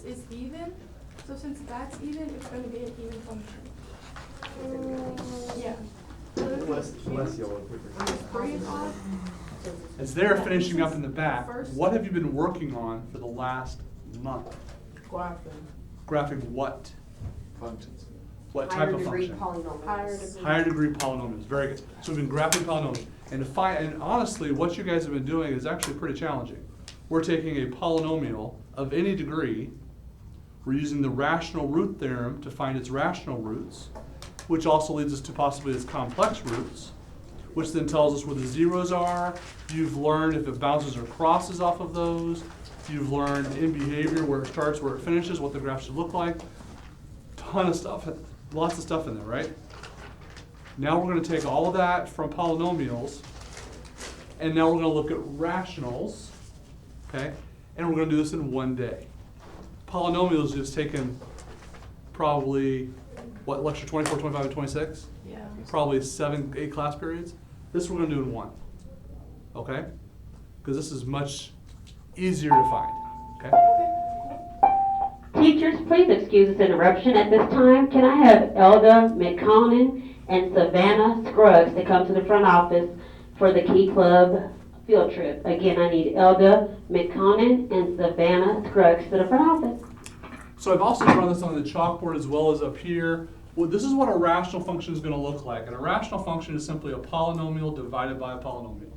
this is even, so since that's even, it's going to be an even function. Yeah. Less yellow paper. 3 is off. As they're finishing up in the back, First- what have you been working on for the last month? Graphing. Graphing what? Functions. What type Higher of degree function? polynomials. Higher degree polynomials, very good. So we've been graphing polynomials. And honestly, what you guys have been doing is actually pretty challenging. We're taking a polynomial of any degree, we're using the rational root theorem to find its rational roots, which also leads us to possibly its complex roots, which then tells us where the zeros are. You've learned if it bounces or crosses off of those. You've learned in behavior where it starts, where it finishes, what the graph should look like. Ton of stuff, lots of stuff in there, right? Now we're going to take all of that from polynomials, and now we're going to look at rationals, okay? And we're going to do this in one day. Polynomials is taken probably, what, lecture 24, 25, and 26? Yeah. Probably 7, 8 class periods. This we're going to do in one, okay? Because this is much easier to find, okay? Teachers, please excuse this interruption at this time. Can I have Elda McConan and Savannah Scruggs to come to the front office for the Key Club field trip? Again, I need Elda McConan and Savannah Scruggs to the front office. So I've also drawn this on the chalkboard as well as up here. Well, this is what a rational function is going to look like. And a rational function is simply a polynomial divided by a polynomial.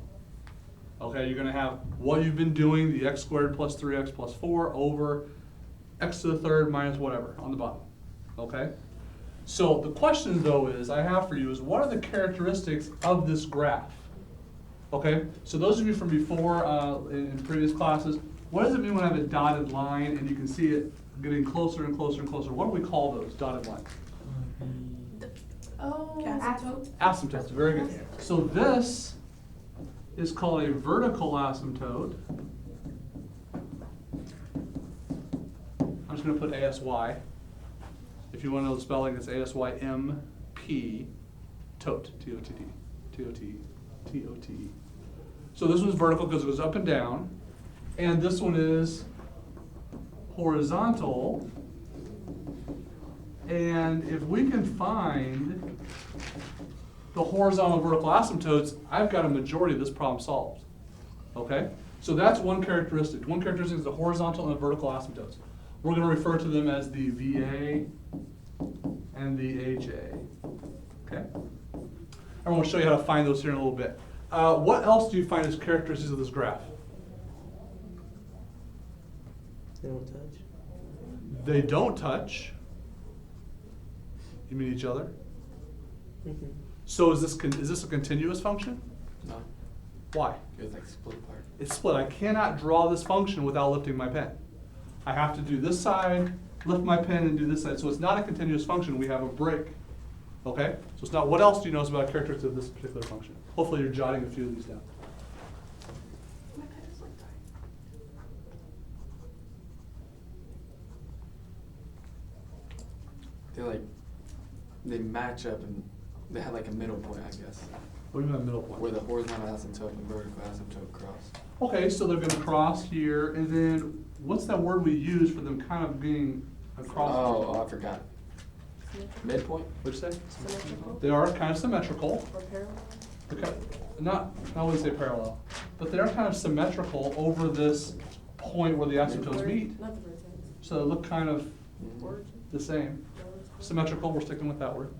Okay, you're going to have what you've been doing, the x squared plus 3x plus 4 over x to the third minus whatever on the bottom. Okay? So the question though is, I have for you is, what are the characteristics of this graph? Okay, so those of you from before in previous classes, what does it mean when I have a dotted line and you can see it getting closer and closer and closer? What do we call those dotted lines? Oh, Asymptote. Asymptotes, very good. So this is called a vertical asymptote. I'm just going to put ASY. If you want to know the spelling, it's ASYMP, tote, T-O-T-D, T-O-T-E, T-O-T-E. So this one's vertical because it goes up and down, and this one is horizontal. And if we can find the horizontal and vertical asymptotes, I've got a majority of this problem solved. Okay? So that's one characteristic. One characteristic is the horizontal and the vertical asymptotes. We're going to refer to them as the VA and the AJ. Okay? I'm going to show you how to find those here in a little bit. What else do you find as characteristics of this graph? They don't touch. They don't touch. You mean each other? Mm-hmm. So is this a continuous function? No. Why? It's like split apart. It's split. I cannot draw this function without lifting my pen. I have to do this side, lift my pen, and do this side. So it's not a continuous function. We have a break. Okay? So it's not. What else do you notice about characteristics of this particular function? Hopefully you're jotting a few of these down. my pen is like that. They match up and they have like a middle point, I guess, What do you mean by middle point? where the horizontal asymptote and vertical asymptote cross. Okay, so they're going to cross here, and then what's that word we use for them kind of being across? Oh, I forgot. Midpoint? What'd you say? Symmetrical. They are kind of symmetrical. Or parallel. Okay, I wouldn't say parallel, but they're kind of symmetrical over this point where the asymptotes meet. Not the vertex. So they look kind of Origin. the same. Symmetrical, we're sticking with that word.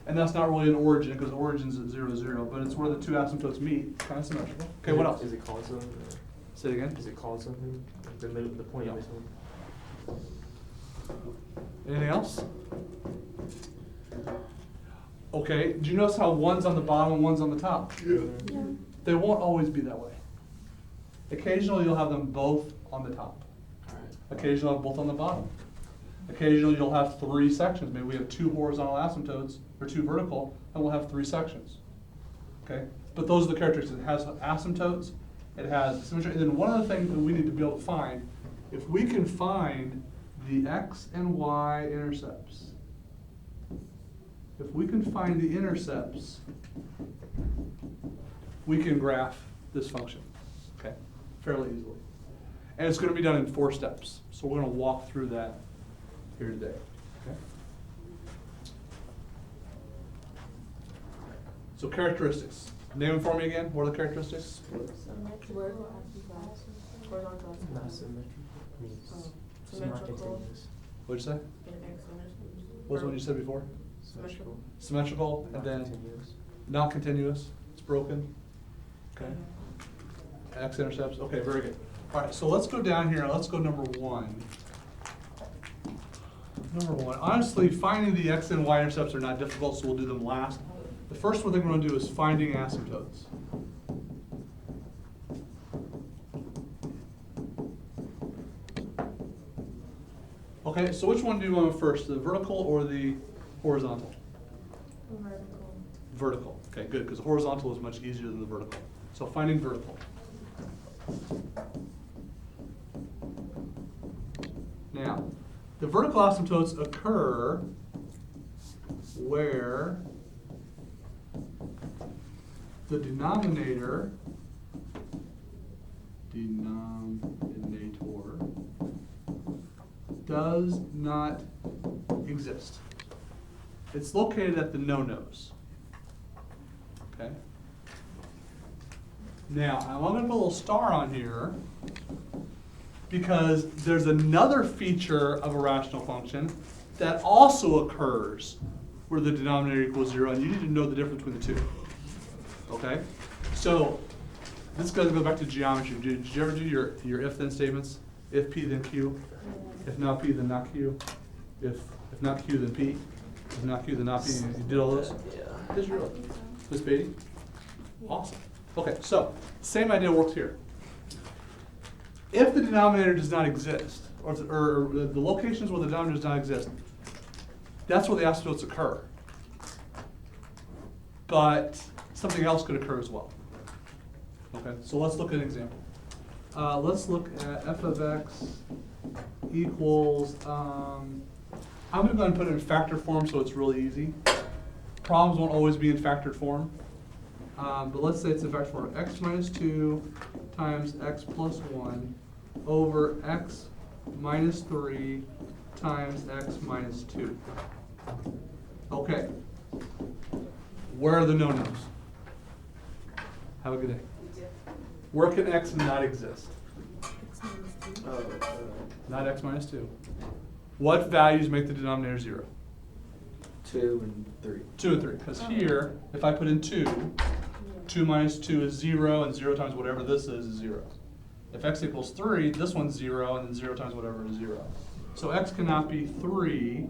And that's not really an origin, because origin's at 0, 0, but it's where the two asymptotes meet, kind of symmetrical. Okay, what else? Is it called something? Say it again. Is it called something? The middle, the point of it. Anything else? Okay, do you notice how one's on the bottom and one's on the top? Yeah. They won't always be that way. Occasionally you'll have them both on the top. Alright. Occasionally you'll have both on the bottom. Occasionally you'll have 3 sections. Maybe we have 2 horizontal asymptotes or 2 vertical, and we'll have 3 sections. Okay? But those are the characteristics. It has asymptotes, it has symmetry, and then one other thing that we need to be able to find, if we can find the x and y intercepts, if we can find the intercepts, we can graph this function, okay, fairly easily. And it's gonna be done in 4 steps. So we're gonna walk through that here today, okay? So characteristics. Name them for me again. What are the characteristics? Not symmetrical. Means Oh, it's not symmetrical. continuous. What'd you say? What was the one you said before? Symmetrical. Symmetrical, and Not then continuous. not continuous. It's broken. Okay. X-intercepts. Okay, very good. All right, so let's go down here. Let's go number 1. Number 1. Honestly, finding the X and Y intercepts are not difficult, so we'll do them last. The first one thing we're going to do is finding asymptotes. Okay, so which one do you want first, the vertical or the horizontal? Vertical. Okay, good, because the horizontal is much easier than the vertical. So finding vertical. Now, the vertical asymptotes occur where the denominator does not exist. It's located at the no-nos. Okay? Now, I'm going to put a little star on here because there's another feature of a rational function that also occurs where the denominator equals 0, and you need to know the difference between the two. Okay? So, this goes back to geometry. Did you ever do your if-then statements? If P, then Q. If not P, then not Q. If not Q, then P. If not Q, then not P. You did all those? Yeah. Did you really? Miss Beatty? Awesome. Okay, so same idea works here. If the denominator does not exist, or the locations where the denominator does not exist, that's where the asymptotes occur. But something else could occur as well. Okay, so let's look at an example. Let's look at f of x equals, I'm going to go ahead and put it in factor form so it's really easy. Problems won't always be in factored form. But let's say it's in factor form. X minus 2 times x plus 1 over x minus 3 times x minus 2. Okay. Where are the no-nos? Have a good day. Where can x not exist? Not x minus 2. What values make the denominator 0? 2 and 3. 2 and 3. Because here, if I put in 2, 2 minus 2 is 0, and 0 times whatever this is 0. If x equals 3, this one's 0, and then 0 times whatever is 0. So x cannot be 3,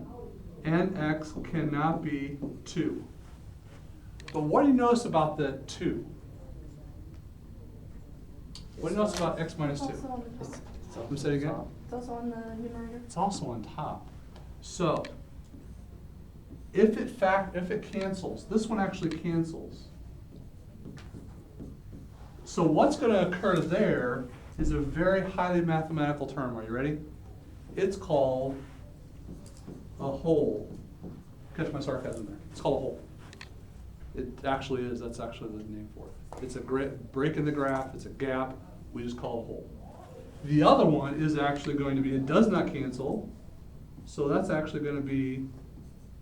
and x cannot be 2. But what do you notice about the 2? What do you notice about x minus 2? Also on the top. Let me say it again. It's also on the numerator. It's also on top. So, if it cancels, this one actually cancels. So what's going to occur there is a very highly mathematical term. Are you ready? It's called a hole. Catch my sarcasm there. It's called a hole. It actually is. That's actually the name for it. It's a break in the graph. It's a gap. We just call it a hole. The other one is actually going to be, it does not cancel. So that's actually going to be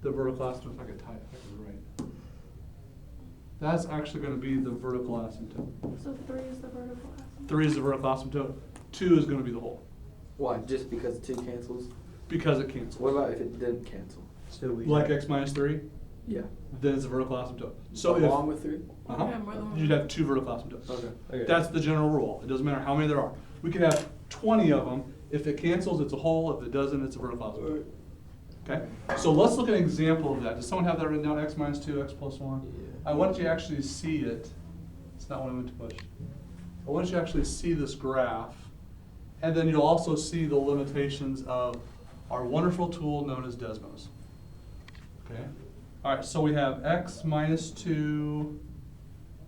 the vertical asymptote. If I could tie it, if I could write. That's actually going to be the vertical asymptote. So 3 is the vertical asymptote. 3 is the vertical asymptote. 2 is going to be the hole. Why? Just because 2 cancels? Because it cancels. What about if it didn't cancel? So we Like x minus 3, Yeah. then it's a vertical asymptote. So along with 3? uh-huh, Yeah, more than one. you'd have 2 vertical asymptotes. Okay. That's the general rule. It doesn't matter how many there are. We could have 20 of them. If it cancels, it's a hole. If it doesn't, it's a vertical asymptote. Okay? So let's look at an example of that. Does someone have that written down? X minus 2, x plus 1? Yeah. I want you to actually see it. It's not what I meant to push. I want you to actually see this graph. And then you'll also see the limitations of our wonderful tool known as Desmos. Okay? All right, so we have x minus 2,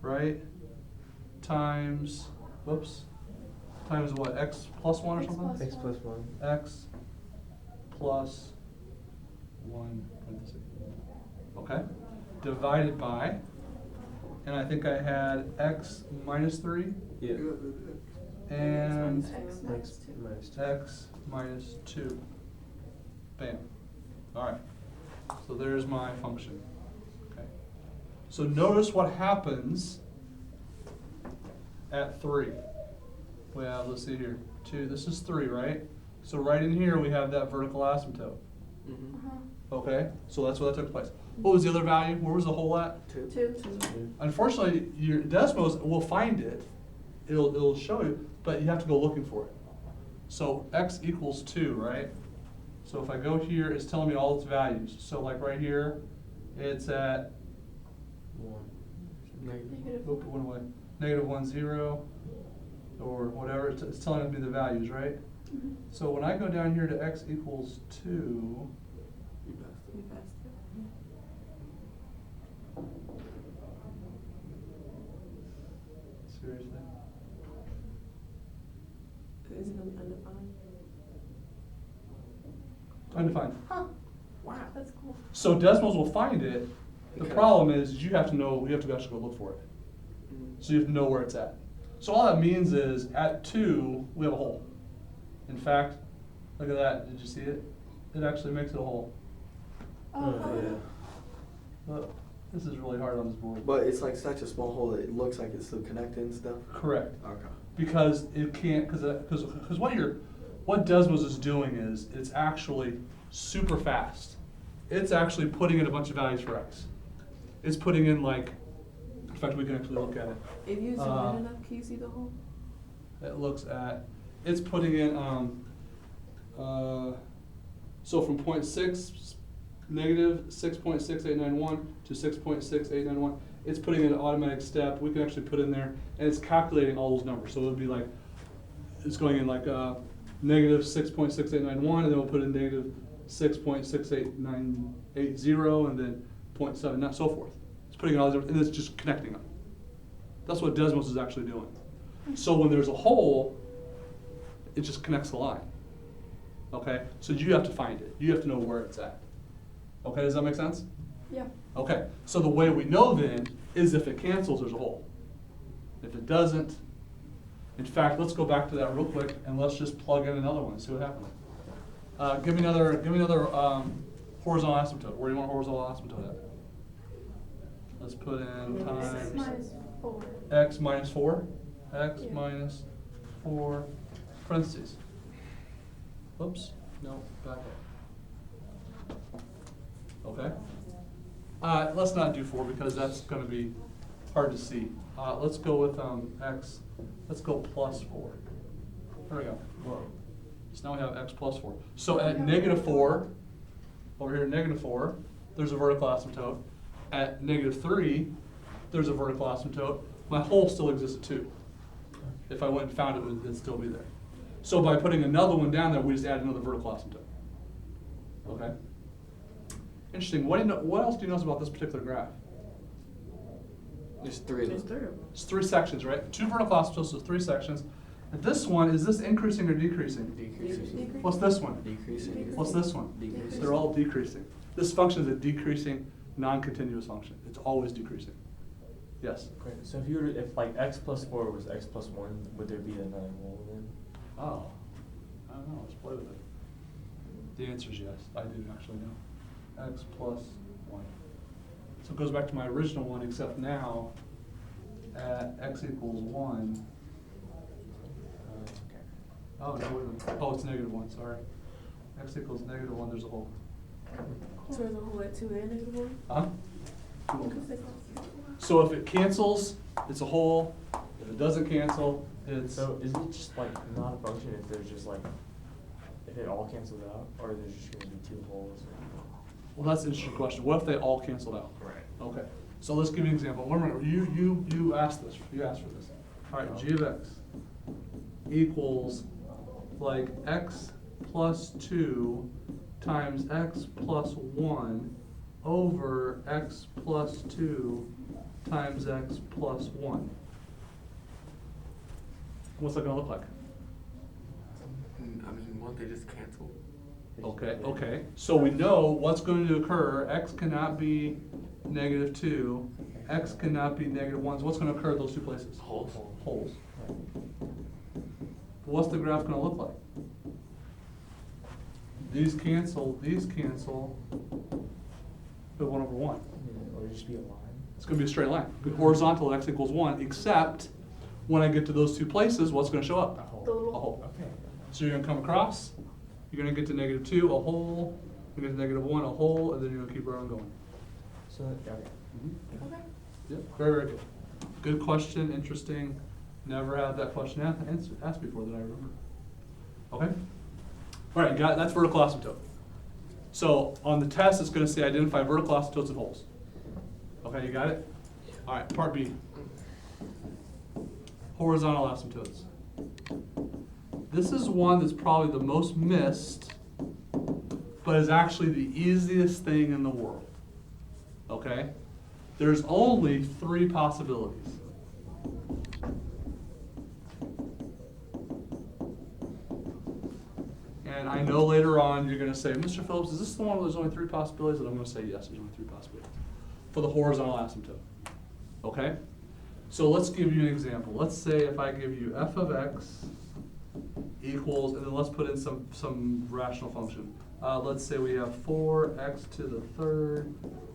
right, times, whoops, times what, x plus 1 or X something? plus X plus 1. X plus 1, okay, divided by, and I think I had x minus 3, Yeah. and X Minus minus 2. minus 2. x minus 2. Bam. All right. So there's my function. Okay. So notice what happens at 3. We have, let's see here, 2. This is 3, right? So right in here we have that vertical asymptote. Mm-hmm. Okay? So that's what that took place. What was the other value? Where was the hole at? 2. 2. Unfortunately, your Desmos will find it. It'll show you, but you have to go looking for it. So x equals 2, right? So if I go here, it's telling me all its values. So like right here, it's at, 1. Negative oop, it went away. -1, 0, or whatever. It's telling me the values, right? Mhm. So when I go down here to x equals 2, You passed You it. passed it. seriously? Is it gonna be undefined? Undefined. Huh. Wow, that's cool. So Desmos will find it. The Okay. problem is you have to know, you have to actually go look for it. Mhm. So you have to know where it's at. So all that means is at 2, we have a hole. In fact, look at that. Did you see it? It actually makes it a hole. Oh, Yeah. Look, this is really hard on this board. But it's like such a small hole that it looks like it's still connected and stuff. Correct. Okay. Because it can't, because what Desmos is doing is, it's actually super fast. It's actually putting in a bunch of values for x. It's putting in like, in fact, we can actually look at it. If you zoom in enough, can you see the hole? It looks at, it's putting in, so from point 6, negative 6.6891 to 6.6891, it's putting in an automatic step. We can actually put in there, and it's calculating all those numbers. So it would be like, it's going in like negative 6.6891, and then we'll put in negative 6.68980, and then 0.7, and so forth. It's putting in all these, and it's just connecting them. That's what Desmos is actually doing. So when there's a hole, it just connects the line. Okay? So you have to find it. You have to know where it's at. Okay, does that make sense? yeah. Okay, so the way we know then is if it cancels, there's a hole. If it doesn't, in fact, let's go back to that real quick and let's just plug in another one and see what happens. Give me another horizontal asymptote. Where do you want horizontal asymptote at? Let's put in X times minus 4. x minus 4. X Yeah. minus 4 parentheses. Whoops, no, back up. Okay. Let's not do 4 because that's going to be hard to see. Let's go with x. Let's go plus 4. There we go. So now we have x plus 4. So at negative 4, over here at negative 4, there's a vertical asymptote. At negative 3, there's a vertical asymptote. My hole still exists at 2. If I went and found it, it'd still be there. So by putting another one down there, we just add another vertical asymptote. Okay? Interesting. What else do you know about this particular graph? There's 3 of There's them. 3 of them. It's 3 sections, right? 2 vertical asymptotes, so 3 sections. And this one, is this increasing or decreasing? Decreasing. What's this one? Decreasing. What's this one? Decreasing. They're all decreasing. This function is a decreasing, non-continuous function. It's always decreasing. Yes? Okay, so if you were to, if like x plus 4 was x plus 1, would there be another hole then? Oh, I don't know. Let's play with it. The answer is yes. I do actually know. X plus 1. So it goes back to my original one, except now at x equals 1. Okay. Oh, no, wait a minute. Oh, it's negative 1, sorry. X equals negative 1, there's a hole. So there's a hole at 2 and negative 1? Huh? Because they cross. So if it cancels, it's a hole. If it doesn't cancel, it's. So is it just like not a function if there's just like, if it all cancels out, or there's just gonna be 2 holes? Well, that's an interesting question. What if they all canceled out? Right. Okay. So let's give you an example. Remember, you asked this. You asked for this. All right. G of x equals like x plus 2 times x plus 1 over x plus 2 times x plus 1. What's that going to look like? I mean, won't they just cancel? Okay. So we know what's going to occur. X cannot be negative 2. X cannot be negative 1. So what's going to occur at those 2 places? Holes. Holes. what's the graph gonna look like? These cancel, we have 1 over 1. Or just be a line. It's gonna be a straight line. Horizontal, x equals 1, except when I get to those two places, what's gonna show up? A hole. The little- A hole. Okay. So you're gonna come across, you're gonna get to -2, a hole, you're gonna get to -1, a hole, and then you're gonna keep right on going. So, okay. Okay. Yep, very, very good. Good question, interesting. Never had that question asked before that I remember. Okay? All right, you got it. That's vertical asymptote. So on the test, it's gonna say identify vertical asymptotes and holes. Okay, you got it? All right, part B. Horizontal asymptotes. This is one that's probably the most missed, but is actually the easiest thing in the world. Okay? There's only 3 possibilities. And I know later on you're gonna say, Mr. Phillips, is this the one where there's only 3 possibilities? And I'm gonna say, yes, there's only 3 possibilities for the horizontal asymptote. Okay? So let's give you an example. Let's say if I give you f of x equals, and then let's put in some rational function. Let's say we have 4x to the 3rd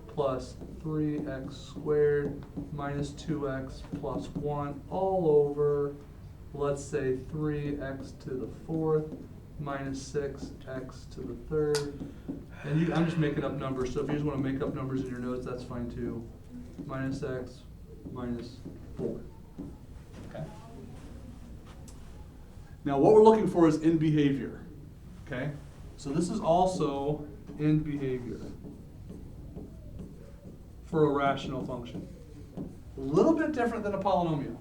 plus 3x squared minus 2x plus 1 all over, let's say 3x to the 4th minus 6x to the 3rd. And I'm just making up numbers, so if you just want to make up numbers in your notes, that's fine too. Minus x minus 4. Okay? Now what we're looking for is in behavior. Okay? So this is also in behavior for a rational function. A little bit different than a polynomial.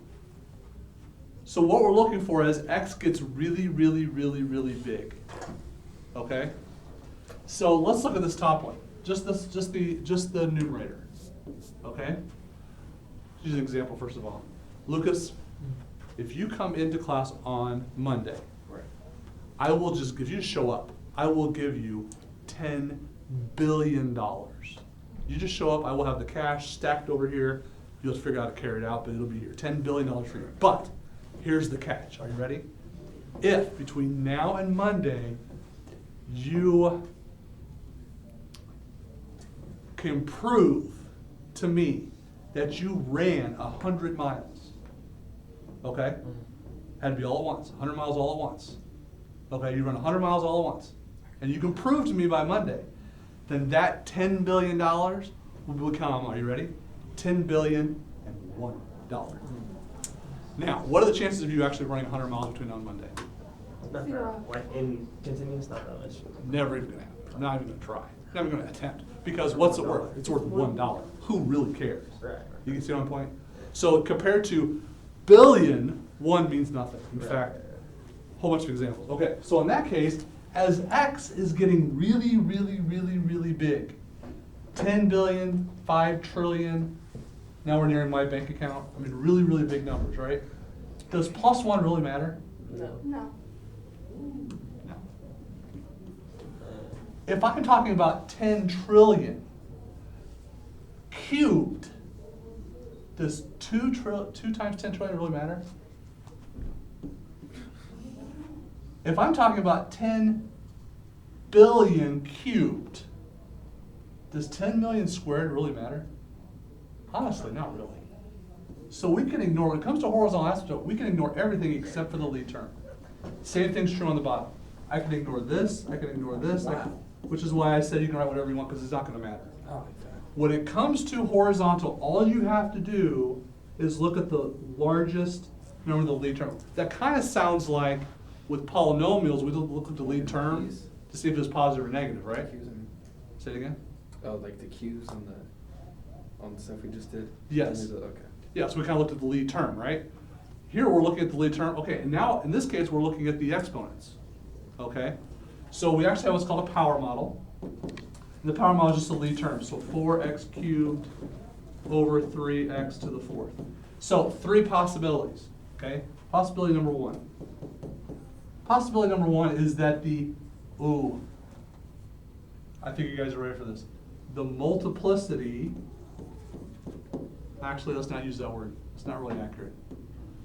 So what we're looking for is x gets really, really, really, really big. Okay? So let's look at this top one. Just the numerator. Okay? Use an example first of all. Lucas, if you come into class on Monday, Right. I will just, if you just show up, I will give you $10 billion. You just show up, I will have the cash stacked over here. You'll have to figure out how to carry it out, but it'll be here. $10 billion for you. But here's the catch. Are you ready? If between now and Monday, you can prove to me that you ran 100 miles, okay? Had to be all at once, 100 miles all at once. Okay, you run 100 miles all at once. And you can prove to me by Monday, then that $10 billion will become, are you ready? $10 billion and $1. Now, what are the chances of you actually running 100 miles between now and Monday? Not Zero. that, like in continuous, not that much. Never even gonna happen. Not even gonna try. Not even gonna attempt. Because what's it worth? It's worth $1. Who really cares? Right. You can see my point? So compared to billion, 1 means nothing. In fact, a whole bunch of examples. Okay, so in that case, as x is getting really, really, really, really big, 10 billion, 5 trillion, now we're nearing my bank account. I mean, really, really big numbers, right? Does plus 1 really matter? No. No. No. If I'm talking about 10 trillion cubed, does 2 times 10 trillion really matter? If I'm talking about 10 billion cubed, does 10 million squared really matter? Honestly, not really. So we can ignore, when it comes to horizontal asymptote, we can ignore everything except for the lead term. Same thing's true on the bottom. I can ignore this, I can ignore this, which is why I said you can write whatever you want because it's not going to matter. Oh, When it comes to horizontal, all you have to do is look at the largest, remember the lead term. That kind of sounds like with polynomials, we look at the lead term to see if it's positive or negative, right? Q's and, Say it again? oh, like the Q's on the stuff we just did? Yes. Okay. Yeah, so we kind of looked at the lead term, right? Here we're looking at the lead term. Okay, and now in this case we're looking at the exponents. Okay? So we actually have what's called a power model. And the power model is just the lead term. So 4x cubed over 3x to the 4th. So 3 possibilities. Okay? Possibility number 1. Possibility number 1 is that I think you guys are ready for this. The multiplicity, actually let's not use that word. It's not really accurate.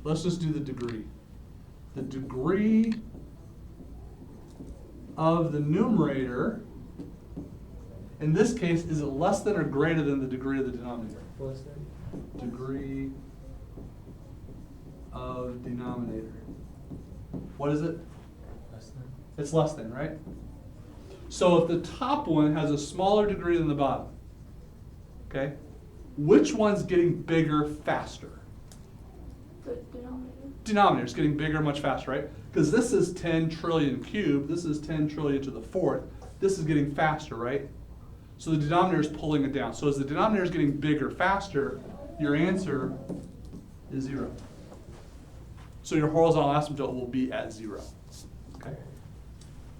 Let's just do the degree. the degree of the numerator, in this case, is it less than or greater than the degree of the denominator? Less than? Degree of denominator. What is it? Less than? It's less than, right? So if the top one has a smaller degree than the bottom, okay, which one's getting bigger faster? The denominator. Denominator's getting bigger much faster, right? Because this is 10 trillion cubed, this is 10 trillion to the fourth, this is getting faster, right? So the denominator is pulling it down. So as the denominator is getting bigger faster, your answer is 0. So your horizontal asymptote will be at 0. Okay.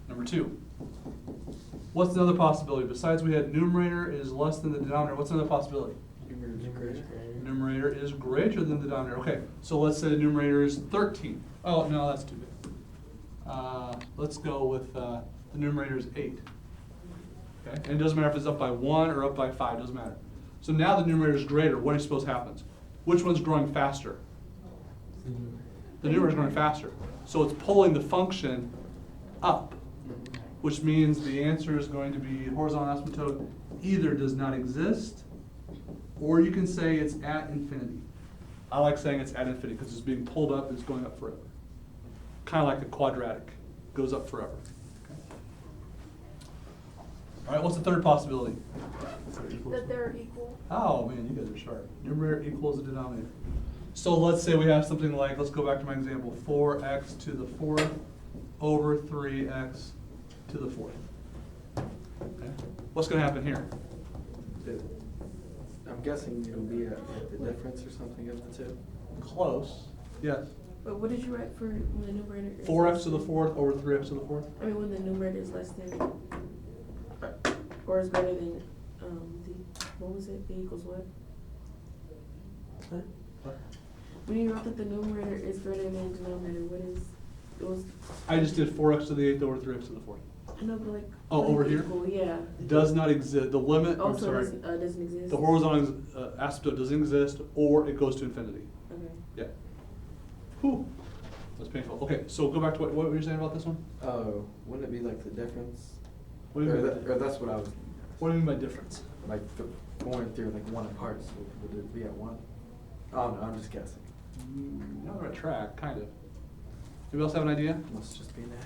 Number 2. What's another possibility? Besides we had numerator is less than the denominator, what's another possibility? Numerator is greater than the denominator. Okay, so let's say the numerator is 13. Oh, no, that's too big. Let's go with the numerator is 8. Okay, and it doesn't matter if it's up by 1 or up by 5, doesn't matter. So now the numerator is greater. What do you suppose happens? Which one's growing faster? The numerator is growing faster. So it's pulling the function up, which means the answer is going to be horizontal asymptote either does not exist, or you can say it's at infinity. I like saying it's at infinity because it's being pulled up and it's going up forever. Kind of like a quadratic, goes up forever. Okay. All right, what's the third possibility? That they're equal. Oh man, you guys are sharp. Numerator equals the denominator. So let's say we have something like, let's go back to my example, 4x to the fourth over 3x to the fourth. Okay. What's going to happen here? I'm guessing it'll be at the difference or something of the two. Close. Yes. But what did you write for when the numerator is? 4x to the fourth over 3x to the fourth. I mean, when the numerator is less than, or is greater than, what was it? A equals what? When you wrote that the numerator is greater than the denominator, what is, it was, I just did 4x to the eighth over 3x to the fourth. I know, but like. Oh, what is over here? equal? Yeah. Does not exist. The limit, I'm Also sorry. doesn't exist? The horizontal asymptote doesn't exist, or it goes to infinity. Okay. Yeah. Whew. That's painful. Okay, so go back to what were you saying about this one? Oh, wouldn't it be like the difference? What do you mean by Or that's what I was, What do you mean by difference? like, going through like 1 apart, so would it be at 1? Oh, no, I'm just guessing. You're on the right track, kind of. Anybody else have an idea? Must just be natural.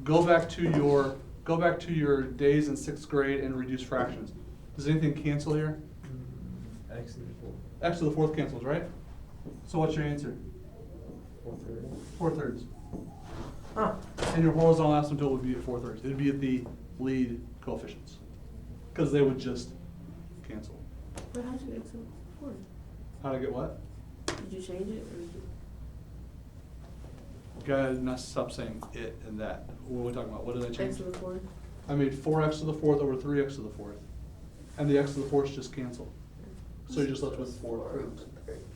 Go back to your days in 6th grade and reduce fractions. Does anything cancel here? X to the fourth. X to the fourth cancels, right? So what's your answer? 4/3. 4/3. Huh. And your horizontal asymptote would be at 4/3. It'd be at the lead coefficients, because they would just cancel. But how'd you get to four? How to get what? Did you change it, or did you? Gotta not stop saying it and that. What are we talking about? What did I change? X to the fourth? I made 4x to the fourth over 3x to the fourth. And the x to the fourth just cancel. So you're just left with 4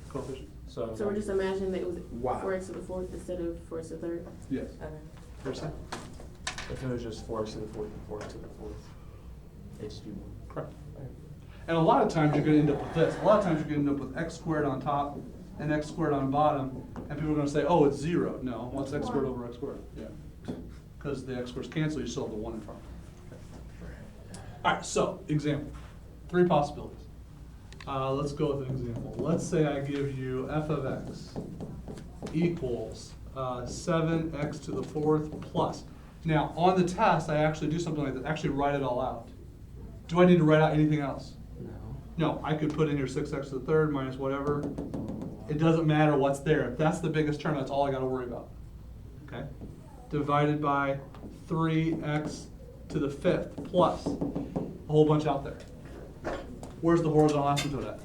coefficient. So So we're just imagining that it was Wow. 4x to the fourth instead of 4x to the third? Yes. Okay. You're saying? if it was just 4x to the fourth and 4x to the fourth, it'd just be 1. Correct. And a lot of times you're gonna end up with this. A lot of times you're gonna end up with x squared on top and x squared on bottom, and people are gonna say, oh, it's 0. No, what's x squared over x squared? Yeah. Because the x squares cancel, you still have the 1 in front. Okay. All right, so, example. 3 possibilities. Let's go with an example. Let's say I give you f of x equals 7x to the fourth plus. Now, on the test, I actually do something like that, actually write it all out. Do I need to write out anything else? No. No, I could put in here 6x to the third minus whatever. It doesn't matter what's there. If that's the biggest term, that's all I gotta worry about. Okay? Divided by 3x to the fifth plus a whole bunch out there. Where's the horizontal asymptote at?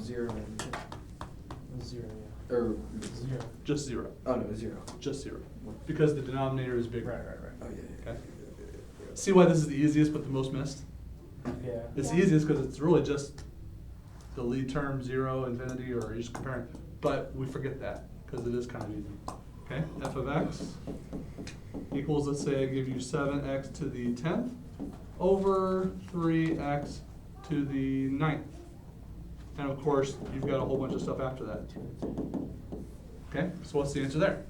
0 and, 0, yeah. or, 0. Just 0. oh no, 0. Just 0. Because the denominator is bigger. Right. Oh, yeah. Okay? See why this is the easiest but the most missed? Yeah. It's the easiest because it's really just the lead term, 0, infinity, or you're just comparing. But we forget that because it is kind of easy. Okay, f of x equals, let's say I give you 7x to the 10th over 3x to the 9th. And of course, you've got a whole bunch of stuff after that. Okay, so what's the answer there?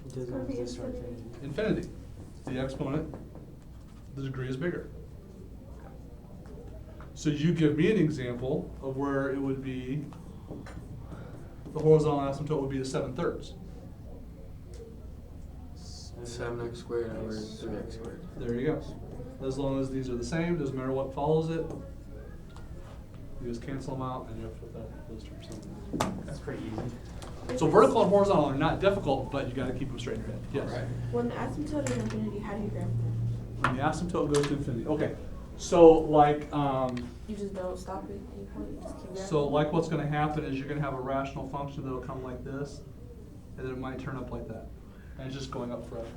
It doesn't exist for infinity. Infinity. The exponent, the degree is bigger. So you give me an example of where it would be, the horizontal asymptote would be the 7/3. 7x squared over 3x squared. There you go. As long as these are the same, doesn't matter what follows it. You just cancel them out and you're up with those terms. That's pretty easy. So vertical and horizontal are not difficult, but you gotta keep them straight in your head. Yes? Right. When the asymptote is infinity, how do you graph it? When the asymptote goes to infinity. Okay, so like, You just don't stop at any point, you just keep graphing? so like what's gonna happen is you're gonna have a rational function that'll come like this, and then it might turn up like that. And it's just going up forever.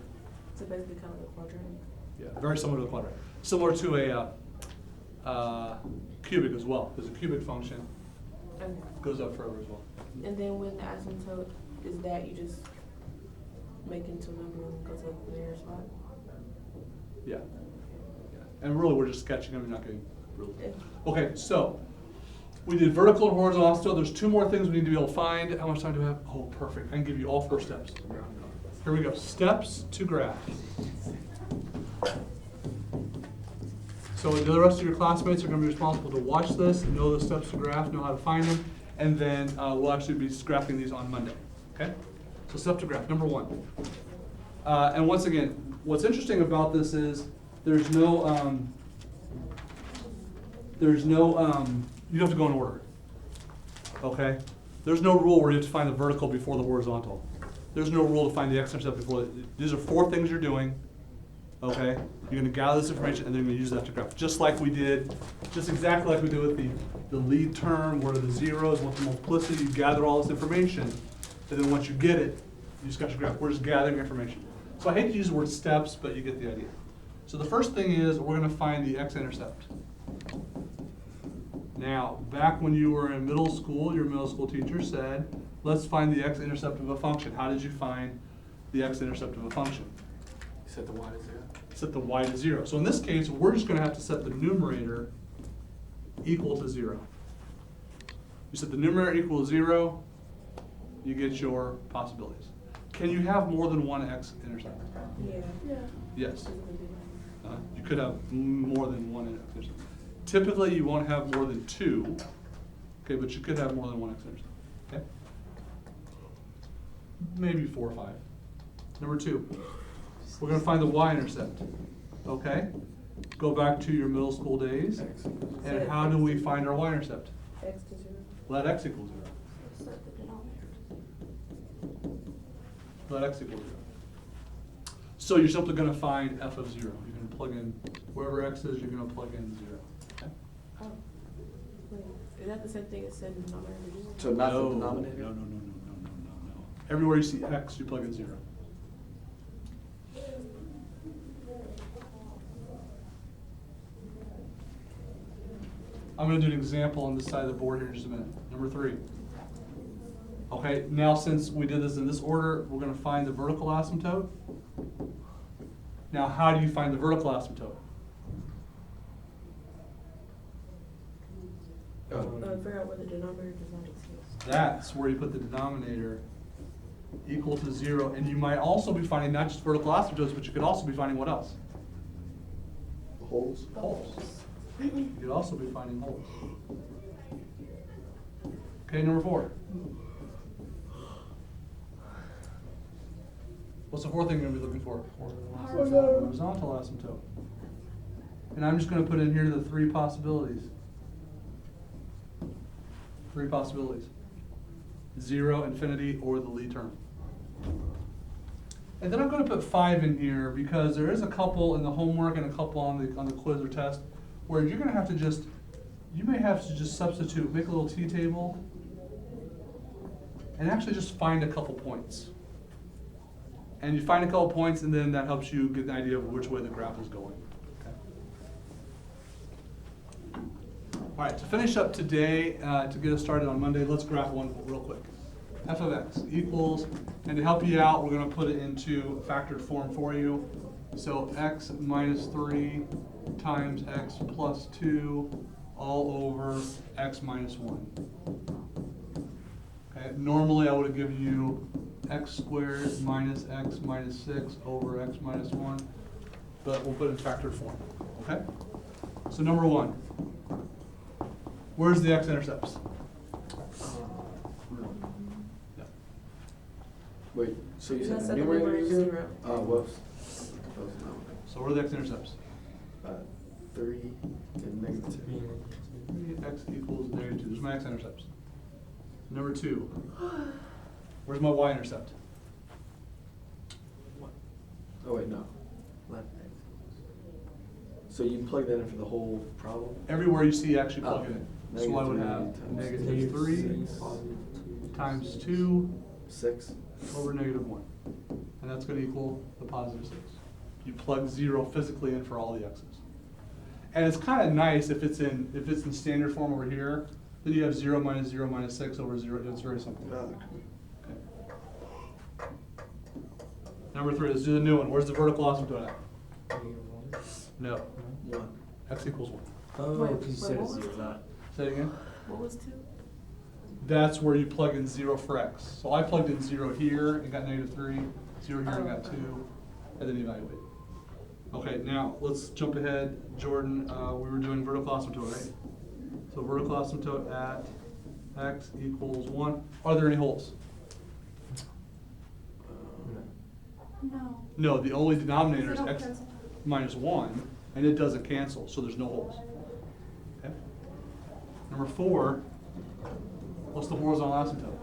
So basically kind of like a quadratic. Yeah, very similar to the quadratic. Similar to a cubic as well. There's a cubic function, Okay. goes up forever as well. And then when the asymptote is that, you just make into a number and go to the nearest spot? Yeah. And really, we're just sketching them, you're not getting real. Yeah. Okay, so we did vertical and horizontal. Still, there's two more things we need to be able to find. How much time do we have? Oh, perfect. I can give you all 4 steps. Here we go. Steps to graph. So the rest of your classmates are going to be responsible to watch this, know the steps to graph, know how to find them, and then we'll actually be graphing these on Monday. Okay? So step to graph, number 1. And once again, what's interesting about this is there's no, you have to go in order. Okay? There's no rule where you have to find the vertical before the horizontal. There's no rule to find the x-intercept before. These are 4 things you're doing. Okay? You're going to gather this information and then you're going to use that to graph. Just like we did, just exactly like we did with the lead term, what are the zeros, what's the multiplicity. You gather all this information, and then once you get it, you just got your graph. We're just gathering information. So I hate to use the word steps, but you get the idea. So the first thing is we're going to find the x-intercept. Now, back when you were in middle school, your middle school teacher said, let's find the x-intercept of a function. How did you find the x-intercept of a function? Set the y to 0. Set the y to 0. So in this case, we're just going to have to set the numerator equal to 0. You set the numerator equal to 0, you get your possibilities. Can you have more than one x-intercept? Yeah. Yeah. Yes. You could have more than one x-intercept. Typically, you won't have more than 2, okay, but you could have more than one x-intercept, okay? Maybe 4 or 5. Number 2, we're going to find the y-intercept, okay? Go back to your middle school days, and how do we find our y-intercept? X to 0. Let x equal 0. Set the denominator. Let x equal 0. So you're simply going to find f of 0. You're going to plug in wherever x is, you're going to plug in 0. Okay? Oh. Wait, is that the same thing as setting the denominator? So not No, the denominator? No. Everywhere you see x, you plug in 0. I'm going to do an example on this side of the board here in just a minute. Number 3. Okay, now since we did this in this order, we're going to find the vertical asymptote. Now, how do you find the vertical asymptote? Figure out where the denominator does not exist. That's where you put the denominator equal to 0. And you might also be finding not just vertical asymptotes, but you could also be finding what else? Holes? Holes. You could also be finding holes. Okay, number 4. What's the 4th thing you're going to be looking for? Horizontal asymptote. And I'm just going to put in here the 3 possibilities. 3 possibilities. 0, infinity, or the Lie term. And then I'm going to put 5 in here because there is a couple in the homework and a couple on the quiz or test where you're going to have to just, you may have to just substitute, make a little t-table, and actually just find a couple points. And you find a couple points, and then that helps you get an idea of which way the graph is going. Okay. All right, to finish up today, to get us started on Monday, let's graph one real quick. F of x equals, and to help you out, we're going to put it into factored form for you. So x minus 3 times x plus 2 all over x minus 1. Okay, Okay, normally I would have given you x squared minus x minus 6 over x minus 1, but we'll put it in factored form, okay? So number 1, where's the x-intercepts? Yeah. Wait, so you You said said the the numerator numerator is is 0? zero. Oh, whoops. Oh, So where are the x-intercepts? no. 3 and negative 2. Being 3x equals negative 2. There's my x-intercepts. Number 2, where's my y-intercept? Oh, wait, no. Left. So you plug that in for the whole problem? Everywhere you see, actually plug it Oh, in. So I would negative have times negative 3 6. times 2 6. over negative 1. And that's going to equal the positive 6. You plug 0 physically in for all the x's. And it's kind of nice if it's in standard form over here, then you have 0 minus 6 over 0. It's very simple. Okay. Number 3, let's do the new one. Where's the vertical asymptote at? No. 1. X equals 1. Oh, Wait, because you said what it's was 0, not. Say it again. What was 2? That's where you plug in 0 for x. So I plugged in 0 here and got negative 3, 0 here and got 2, and then evaluate. Okay, now let's jump ahead. Jordan, we were doing vertical asymptote, right? So vertical asymptote at x equals 1. Are there any holes? No. No, the only denominator is They don't x cancel. minus 1, and it doesn't cancel, so there's no holes. Okay. Number 4, what's the horizontal asymptote?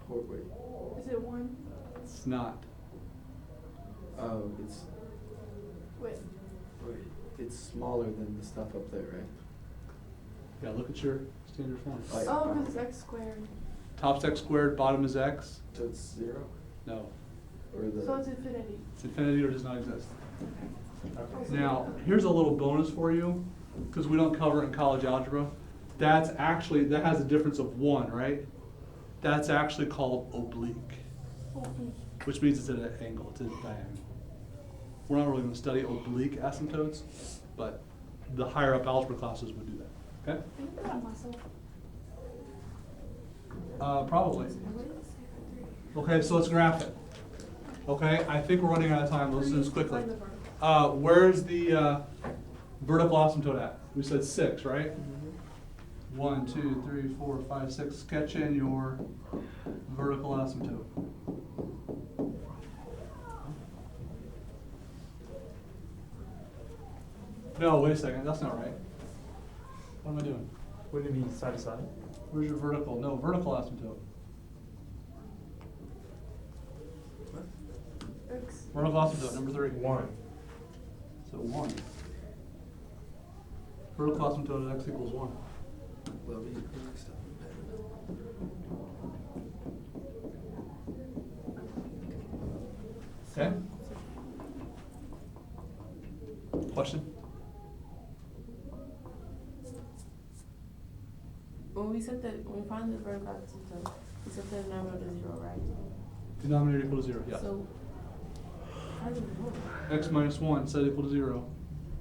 Wait. Is it 1? It's not. Oh, it's Wait. it's smaller than the stuff up there, right? Yeah, look at your standard form. Oh, yeah. Oh, because it's x squared. Top's x squared, bottom is x? So it's 0? No. Or the So it's infinity. It's infinity or does not exist. Okay. Now, here's a little bonus for you, because we don't cover it in college algebra. That has a difference of 1, right? That's actually called oblique, which means it's at an angle, it's at a diagonal. We're not really going to study oblique asymptotes, but the higher up algebra classes would do that, okay? Can you put on muscle? Probably. Okay, so let's graph it. Okay, I think we're running out of time, let's do this quickly. Find the vertical. Where's the vertical asymptote at? We said 6, right? 1, 2, 3, 4, 5, 6. Sketch in your vertical asymptote. No, wait a second, that's not right. What am I doing? Wouldn't it be side to side? Where's your vertical? No, vertical asymptote. X. Vertical asymptote, number 3. 1. So 1. Vertical asymptote at x equals 1. well, we stuff. Okay? Question? When we find the vertical asymptote, we set the denominator to 0, right? Denominator equal to 0, yes. So, how do we know? X minus 1 set equal to 0.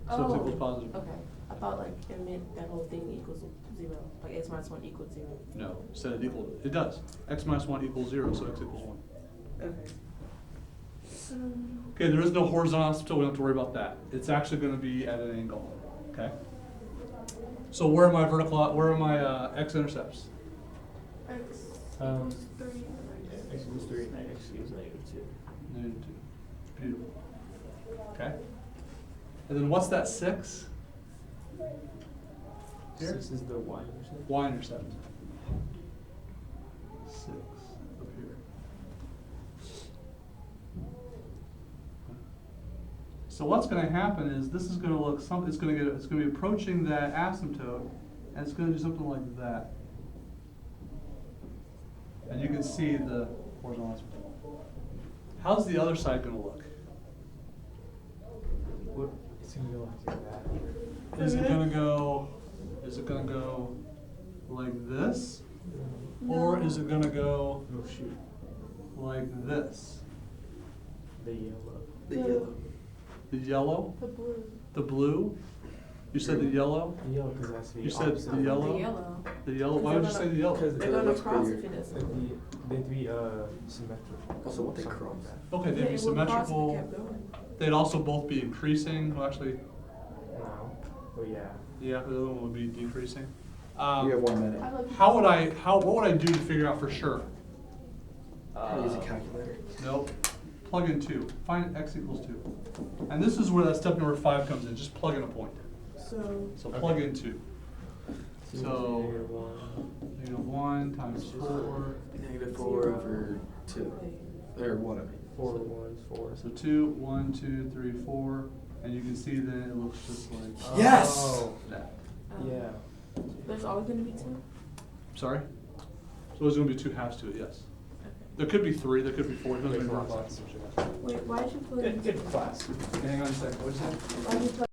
So x equals positive. Okay. I thought like it meant that whole thing equals 0. Like x minus 1 equals 0. No, set it equal, it does. X minus 1 equals 0, so x equals 1. Okay. Okay, there is no horizontal asymptote, we don't have to worry about that. It's actually going to be at an angle, okay? So where are my x-intercepts? X Um, equals 3. X equals 3 and x equals negative 2. Negative 2. Beautiful. Okay? And then what's that 6? Here? This is the y-intercept. Y-intercept. 6 up here. So what's going to happen is this is going to look something. It's going to be approaching that asymptote, and it's going to do something like that. And you can see the horizontal asymptote. How's the other side going to look? What? It's going to go like that. Is it going to go? Is it going to go like this, or is it going to go Oh shoot. like this? The yellow. The yellow. The yellow, The blue. the blue. You said the yellow? The yellow, because it has to be You said opposite. the yellow? The yellow. The yellow, why would you say the yellow? Because They're it gonna looks cross prettier. if it They doesn't. have to be symmetrical. Also, what they something cross? like that. Okay, Yeah, they'd be it would cross if it symmetrical. kept going. They'd also both be increasing, well, actually, No, but yeah. yeah, the other one would be decreasing. You have 1 minute. I like. What would I do to figure out for sure? Use a calculator. Nope, plug in 2, find x equals 2. And this is where that step number 5 comes in, just plug in a point. So, So plug in 2. So, Negative 1. -1 times 4, -4 over 2. Or 1, I mean. 4 ones, 4. so 2, 1, 2, 3, 4, and you can see that it looks just like Yes! Oh, that. yeah. there's always gonna be 2? Sorry? So there's gonna be 2 halves to it, yes. There could be 3, there could be 4, it doesn't make a lot of sense. Wait, why did you put? Good class. Hang on a second, what'd you say? Why did you put